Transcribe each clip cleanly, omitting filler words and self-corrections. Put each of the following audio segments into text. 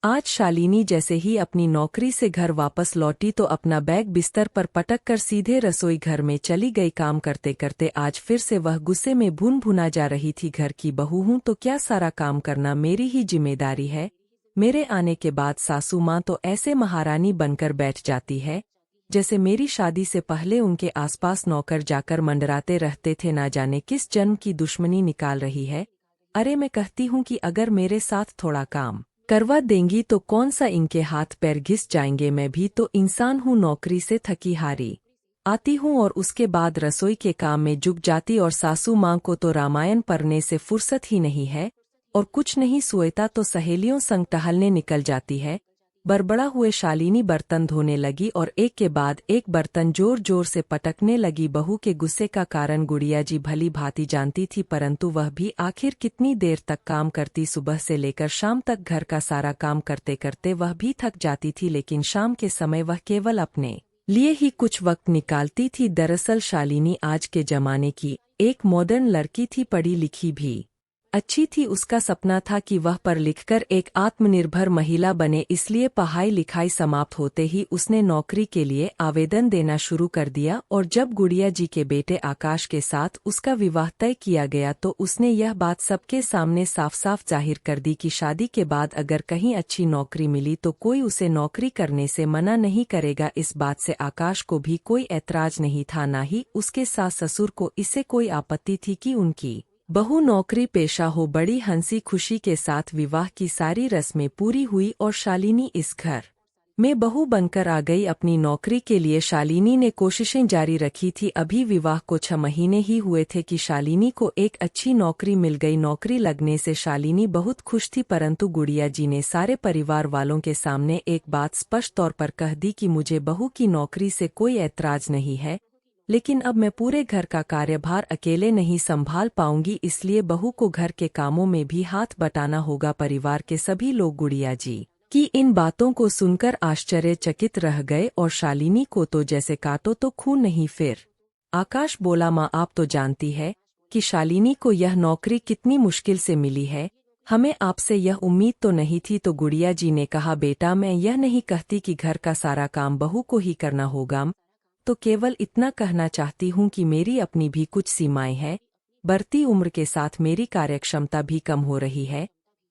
आज शालिनी जैसे ही अपनी नौकरी से घर वापस लौटी तो अपना बैग बिस्तर पर पटक कर सीधे रसोई घर में चली गई। काम करते करते आज फिर से वह गुस्से में भुन भुना जा रही थी। घर की बहू हूं तो क्या सारा काम करना मेरी ही जिम्मेदारी है। मेरे आने के बाद सासू माँ तो ऐसे महारानी बनकर बैठ जाती है जैसे मेरी शादी से पहले उनके आसपास नौकर जाकर मंडराते रहते थे। ना जाने किस जन्म की दुश्मनी निकाल रही है। अरे मैं कहती हूँ कि अगर मेरे साथ थोड़ा काम करवा देंगी तो कौन सा इनके हाथ पैर घिस जाएंगे। मैं भी तो इंसान हूँ, नौकरी से थकी हारी आती हूँ और उसके बाद रसोई के काम में जुट जाती। और सासू माँ को तो रामायण पढ़ने से फुर्सत ही नहीं है और कुछ नहीं सोता तो सहेलियों संग टहलने निकल जाती है। बड़बड़ा हुए शालिनी बर्तन धोने लगी और एक के बाद एक बर्तन जोर जोर से पटकने लगी। बहू के गुस्से का कारण गुड़िया जी भली भांति जानती थी, परंतु वह भी आखिर कितनी देर तक काम करती। सुबह से लेकर शाम तक घर का सारा काम करते करते वह भी थक जाती थी, लेकिन शाम के समय वह केवल अपने लिए ही कुछ वक्त निकालती थी। दरअसल शालिनी आज के जमाने की एक मॉडर्न लड़की थी, पढ़ी लिखी भी अच्छी थी। उसका सपना था कि वह पढ़ लिखकर एक आत्मनिर्भर महिला बने, इसलिए पढ़ाई लिखाई समाप्त होते ही उसने नौकरी के लिए आवेदन देना शुरू कर दिया। और जब गुड़िया जी के बेटे आकाश के साथ उसका विवाह तय किया गया तो उसने यह बात सबके सामने साफ साफ जाहिर कर दी कि शादी के बाद अगर कहीं अच्छी नौकरी मिली तो कोई उसे नौकरी करने से मना नहीं करेगा। इस बात से आकाश को भी कोई ऐतराज नहीं था, ना ही उसके सास ससुर को इससे कोई आपत्ति थी कि उनकी बहू नौकरी पेशा हो। बड़ी हंसी खुशी के साथ विवाह की सारी रस्में पूरी हुई और शालिनी इस घर में बहू बनकर आ गई। अपनी नौकरी के लिए शालिनी ने कोशिशें जारी रखी थी। अभी विवाह को 6 महीने ही हुए थे कि शालिनी को एक अच्छी नौकरी मिल गई। नौकरी लगने से शालिनी बहुत खुश थी, परंतु गुड़िया जी ने सारे परिवार वालों के सामने एक बात स्पष्ट तौर पर कह दी कि मुझे बहू की नौकरी से कोई ऐतराज नहीं है, लेकिन अब मैं पूरे घर का कार्यभार अकेले नहीं संभाल पाऊंगी, इसलिए बहू को घर के कामों में भी हाथ बटाना होगा। परिवार के सभी लोग गुड़िया जी की इन बातों को सुनकर आश्चर्यचकित रह गए और शालिनी को तो जैसे काटो तो खून नहीं। फिर आकाश बोला, माँ आप तो जानती है कि शालिनी को यह नौकरी कितनी मुश्किल से मिली है, हमें आपसे यह उम्मीद तो नहीं थी। तो गुड़िया जी ने कहा, बेटा मैं यह नहीं कहती कि घर का सारा काम बहू को ही करना होगा, तो केवल इतना कहना चाहती हूँ कि मेरी अपनी भी कुछ सीमाएं हैं। बढ़ती उम्र के साथ मेरी कार्यक्षमता भी कम हो रही है,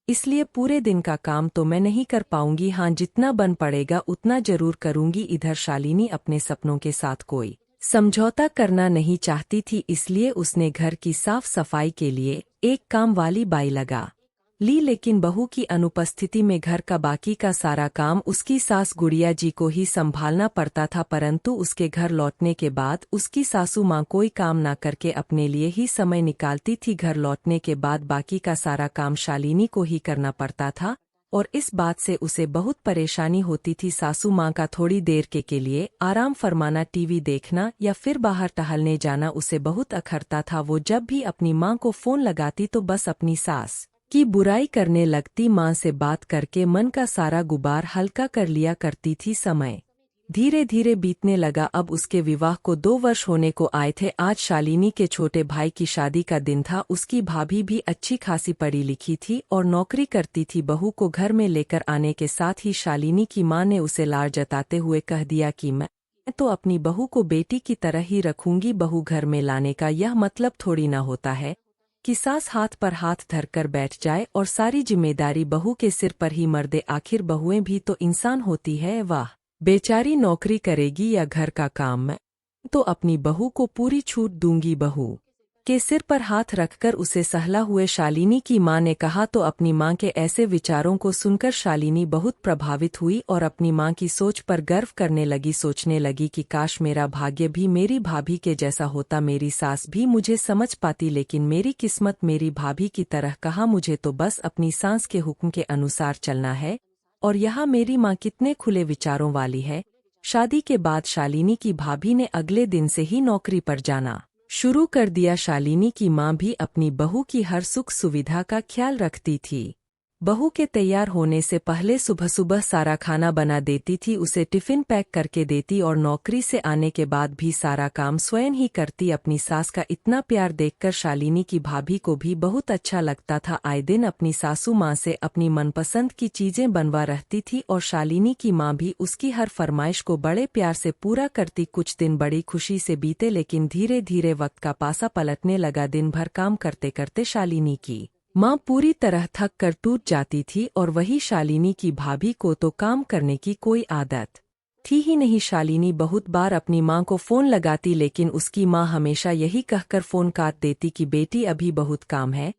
इसलिए पूरे दिन का काम तो मैं नहीं कर पाऊंगी। हाँ, जितना बन पड़ेगा उतना जरूर करूंगी। इधर शालिनी अपने सपनों के साथ कोई समझौता करना नहीं चाहती थी, इसलिए उसने घर की साफ सफाई के लिए एक काम वाली बाई लगा ली। लेकिन बहू की अनुपस्थिति में घर का बाकी का सारा काम उसकी सास गुड़िया जी को ही संभालना पड़ता था, परंतु उसके घर लौटने के बाद उसकी सासू माँ कोई काम ना करके अपने लिए ही समय निकालती थी। घर लौटने के बाद बाकी का सारा काम शालिनी को ही करना पड़ता था और इस बात से उसे बहुत परेशानी होती थी। सासू माँ का थोड़ी देर के लिए आराम फरमाना, टीवी देखना या फिर बाहर टहलने जाना उसे बहुत अखरता था। वो जब भी अपनी माँ को फोन लगाती तो बस अपनी सास की बुराई करने लगती। माँ से बात करके मन का सारा गुबार हल्का कर लिया करती थी। समय धीरे धीरे बीतने लगा। अब उसके विवाह को 2 वर्ष होने को आए थे। आज शालिनी के छोटे भाई की शादी का दिन था। उसकी भाभी भी अच्छी खासी पढ़ी लिखी थी और नौकरी करती थी। बहू को घर में लेकर आने के साथ ही शालिनी की माँ ने उसे लाड़ जताते हुए कह दिया कि मैं तो अपनी बहू को बेटी की तरह ही रखूंगी। बहू घर में लाने का यह मतलब थोड़ी ना होता है कि सास हाथ पर हाथ धरकर बैठ जाए और सारी जिम्मेदारी बहू के सिर पर ही मर दे। आखिर बहुएं भी तो इंसान होती है। वाह, बेचारी नौकरी करेगी या घर का काम, मैं तो अपनी बहू को पूरी छूट दूंगी। बहू के सिर पर हाथ रखकर उसे सहला हुए शालिनी की मां ने कहा। तो अपनी मां के ऐसे विचारों को सुनकर शालिनी बहुत प्रभावित हुई और अपनी मां की सोच पर गर्व करने लगी। सोचने लगी कि काश मेरा भाग्य भी मेरी भाभी के जैसा होता, मेरी सास भी मुझे समझ पाती, लेकिन मेरी किस्मत मेरी भाभी की तरह कहा। मुझे तो बस अपनी सास के हुक्म के अनुसार चलना है। और यहाँ मेरी माँ कितने खुले विचारों वाली है। शादी के बाद शालिनी की भाभी ने अगले दिन से ही नौकरी पर जाना शुरू कर दिया। शालिनी की माँ भी अपनी बहू की हर सुख सुविधा का ख्याल रखती थी। बहू के तैयार होने से पहले सुबह सुबह सारा खाना बना देती थी, उसे टिफिन पैक करके देती और नौकरी से आने के बाद भी सारा काम स्वयं ही करती। अपनी सास का इतना प्यार देखकर शालिनी की भाभी को भी बहुत अच्छा लगता था। आए दिन अपनी सासू माँ से अपनी मनपसंद की चीजें बनवा रहती थी और शालिनी की माँ भी उसकी हर फरमाइश को बड़े प्यार से पूरा करती। कुछ दिन बड़ी खुशी से बीते, लेकिन धीरे धीरे वक्त का पासा पलटने लगा। दिन भर काम करते करते शालिनी की माँ पूरी तरह थक कर टूट जाती थी और वही शालिनी की भाभी को तो काम करने की कोई आदत थी ही नहीं। शालिनी बहुत बार अपनी माँ को फोन लगाती, लेकिन उसकी माँ हमेशा यही कहकर फोन काट देती कि बेटी अभी बहुत काम है,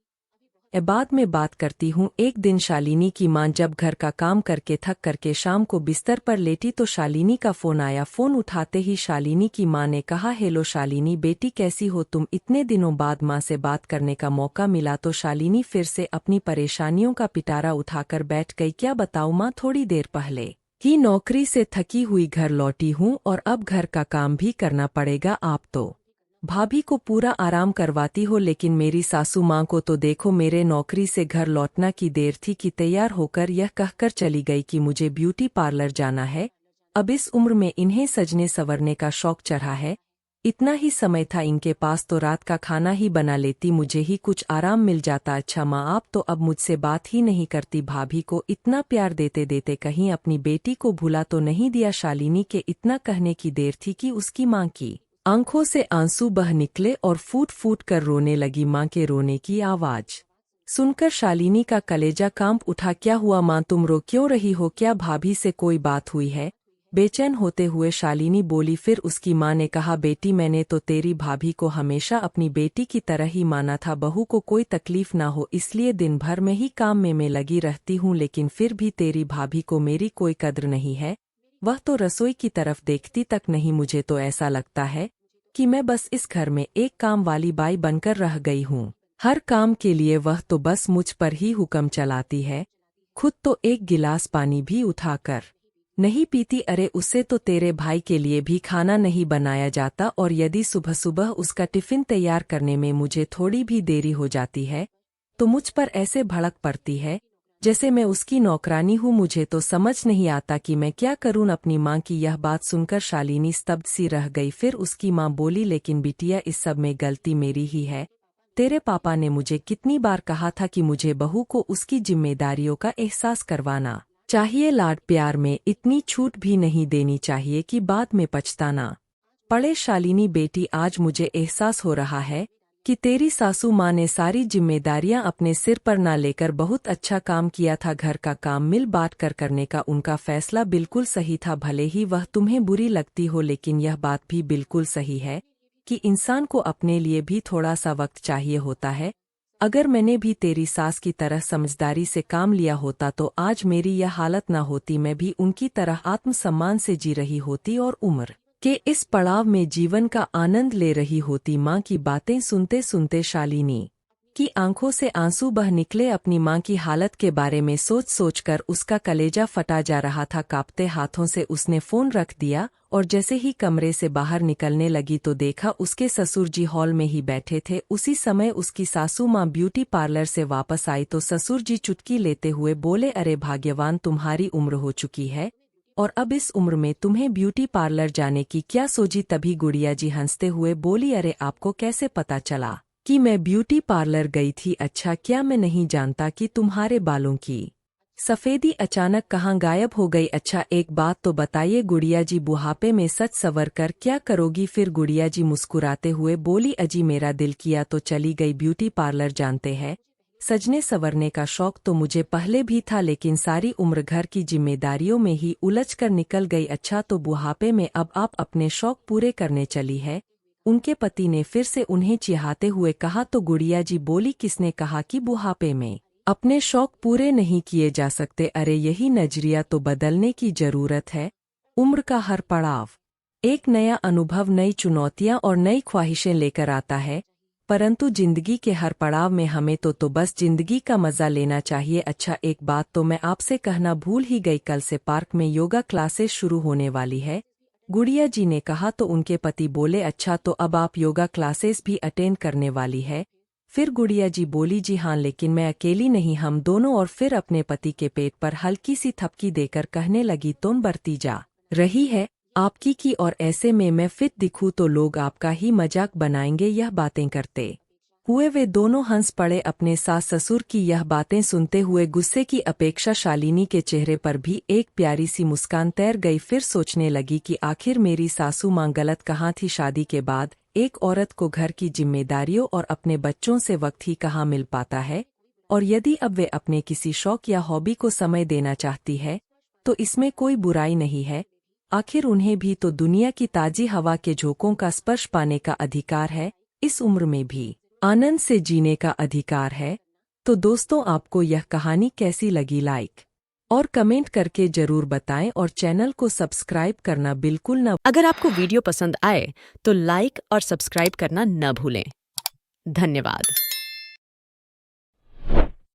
बाद में बात करती हूँ। एक दिन शालिनी की माँ जब घर का काम करके थक करके शाम को बिस्तर पर लेटी तो शालिनी का फोन आया। फोन उठाते ही शालिनी की माँ ने कहा, हेलो शालिनी बेटी कैसी हो तुम? इतने दिनों बाद माँ से बात करने का मौका मिला तो शालिनी फिर से अपनी परेशानियों का पिटारा उठाकर बैठ गई। क्या बताऊँ माँ, थोड़ी देर पहले ही नौकरी से थकी हुई घर लौटी हूँ और अब घर का काम भी करना पड़ेगा। आप तो भाभी को पूरा आराम करवाती हो, लेकिन मेरी सासू माँ को तो देखो, मेरे नौकरी से घर लौटना की देर थी कि तैयार होकर यह कहकर चली गई कि मुझे ब्यूटी पार्लर जाना है। अब इस उम्र में इन्हें सजने संवरने का शौक चढ़ा है। इतना ही समय था इनके पास तो रात का खाना ही बना लेती, मुझे ही कुछ आराम मिल जाता। अच्छा माँ, आप तो अब मुझसे बात ही नहीं करती। भाभी को इतना प्यार देते देते कहीं अपनी बेटी को भुला तो नहीं दिया? शालिनी के इतना कहने की देर थी कि उसकी माँ की आंखों से आंसू बह निकले और फूट फूट कर रोने लगी। माँ के रोने की आवाज सुनकर शालिनी का कलेजा कांप उठा। क्या हुआ माँ, तुम रो क्यों रही हो? क्या भाभी से कोई बात हुई है? बेचैन होते हुए शालिनी बोली। फिर उसकी माँ ने कहा, बेटी मैंने तो तेरी भाभी को हमेशा अपनी बेटी की तरह ही माना था। बहू को कोई तकलीफ ना हो इसलिए दिन भर में ही काम में लगी रहती हूँ, लेकिन फिर भी तेरी भाभी को मेरी कोई कद्र नहीं है। वह तो रसोई की तरफ देखती तक नहीं। मुझे तो ऐसा लगता है कि मैं बस इस घर में एक काम वाली बाई बनकर रह गई हूँ। हर काम के लिए वह तो बस मुझ पर ही हुक्म चलाती है, खुद तो एक गिलास पानी भी उठाकर नहीं पीती। अरे उससे तो तेरे भाई के लिए भी खाना नहीं बनाया जाता, और यदि सुबह सुबह उसका टिफिन तैयार करने में मुझे थोड़ी भी देरी हो जाती है तो मुझ पर ऐसे भड़क पड़ती है जैसे मैं उसकी नौकरानी हूँ। मुझे तो समझ नहीं आता कि मैं क्या करूँ। अपनी माँ की यह बात सुनकर शालिनी स्तब्ध सी रह गई। फिर उसकी माँ बोली, लेकिन बिटिया इस सब में गलती मेरी ही है। तेरे पापा ने मुझे कितनी बार कहा था कि मुझे बहू को उसकी जिम्मेदारियों का एहसास करवाना चाहिए, लाड प्यार में इतनी छूट भी नहीं देनी चाहिए कि बाद में पछताना पड़े। शालिनी बेटी, आज मुझे एहसास हो रहा है कि तेरी सासू माँ ने सारी जिम्मेदारियां अपने सिर पर ना लेकर बहुत अच्छा काम किया था। घर का काम मिल बांट कर करने का उनका फैसला बिल्कुल सही था। भले ही वह तुम्हें बुरी लगती हो, लेकिन यह बात भी बिल्कुल सही है कि इंसान को अपने लिए भी थोड़ा सा वक्त चाहिए होता है। अगर मैंने भी तेरी सास की तरह समझदारी से काम लिया होता तो आज मेरी यह हालत ना होती। मैं भी उनकी तरह आत्मसम्मान से जी रही होती और उम्र के इस पड़ाव में जीवन का आनंद ले रही होती। माँ की बातें सुनते सुनते शालिनी की आंखों से आंसू बह निकले। अपनी माँ की हालत के बारे में सोच सोचकर उसका कलेजा फटा जा रहा था। कांपते हाथों से उसने फोन रख दिया और जैसे ही कमरे से बाहर निकलने लगी तो देखा उसके ससुर जी हॉल में ही बैठे थे। उसी समय उसकी सासू माँ ब्यूटी पार्लर से वापस आई तो ससुर जी चुटकी लेते हुए बोले, अरे भाग्यवान, तुम्हारी उम्र हो चुकी है और अब इस उम्र में तुम्हें ब्यूटी पार्लर जाने की क्या सोची? तभी गुड़िया जी हंसते हुए बोली, अरे आपको कैसे पता चला कि मैं ब्यूटी पार्लर गई थी? अच्छा, क्या मैं नहीं जानता कि तुम्हारे बालों की सफेदी अचानक कहाँ गायब हो गई? अच्छा एक बात तो बताइए गुड़िया जी, बुढ़ापे में सच संवर कर क्या करोगी? फिर गुड़िया जी मुस्कुराते हुए बोली, अजी मेरा दिल किया तो चली गई ब्यूटी पार्लर। जानते हैं, सजने संवरने का शौक तो मुझे पहले भी था, लेकिन सारी उम्र घर की जिम्मेदारियों में ही उलझकर निकल गई। अच्छा तो बुढ़ापे में अब आप अपने शौक पूरे करने चली है? उनके पति ने फिर से उन्हें चिढ़ाते हुए कहा तो गुड़िया जी बोली, किसने कहा कि बुढ़ापे में अपने शौक पूरे नहीं किए जा सकते? अरे यही नजरिया तो बदलने की जरूरत है। उम्र का हर पड़ाव एक नया अनुभव, नई चुनौतियां और नई ख्वाहिशें लेकर आता है, परंतु जिंदगी के हर पड़ाव में हमें तो बस जिंदगी का मजा लेना चाहिए। अच्छा एक बात तो मैं आपसे कहना भूल ही गई, कल से पार्क में योगा क्लासेस शुरू होने वाली है। गुड़िया जी ने कहा तो उनके पति बोले, अच्छा तो अब आप योगा क्लासेस भी अटेंड करने वाली है? फिर गुड़िया जी बोली, जी हाँ, लेकिन मैं अकेली नहीं, हम दोनों। और फिर अपने पति के पेट पर हल्की सी थपकी देकर कहने लगी, तुम बढ़ती जा रही है आपकी की, और ऐसे में मैं फिट दिखूं तो लोग आपका ही मजाक बनाएंगे। यह बातें करते हुए वे दोनों हंस पड़े। अपने सास ससुर की यह बातें सुनते हुए गुस्से की अपेक्षा शालिनी के चेहरे पर भी एक प्यारी सी मुस्कान तैर गई। फिर सोचने लगी कि आखिर मेरी सासू माँ गलत कहाँ थी। शादी के बाद एक औरत को घर की जिम्मेदारियों और अपने बच्चों से वक्त ही कहाँ मिल पाता है, और यदि अब वे अपने किसी शौक या हॉबी को समय देना चाहती है तो इसमें कोई बुराई नहीं है। आखिर उन्हें भी तो दुनिया की ताजी हवा के झोंकों का स्पर्श पाने का अधिकार है, इस उम्र में भी आनंद से जीने का अधिकार है। तो दोस्तों, आपको यह कहानी कैसी लगी, लाइक और कमेंट करके जरूर बताएं, और चैनल को सब्सक्राइब करना बिल्कुल न। अगर आपको वीडियो पसंद आए तो लाइक और सब्सक्राइब करना न भूलें। धन्यवाद।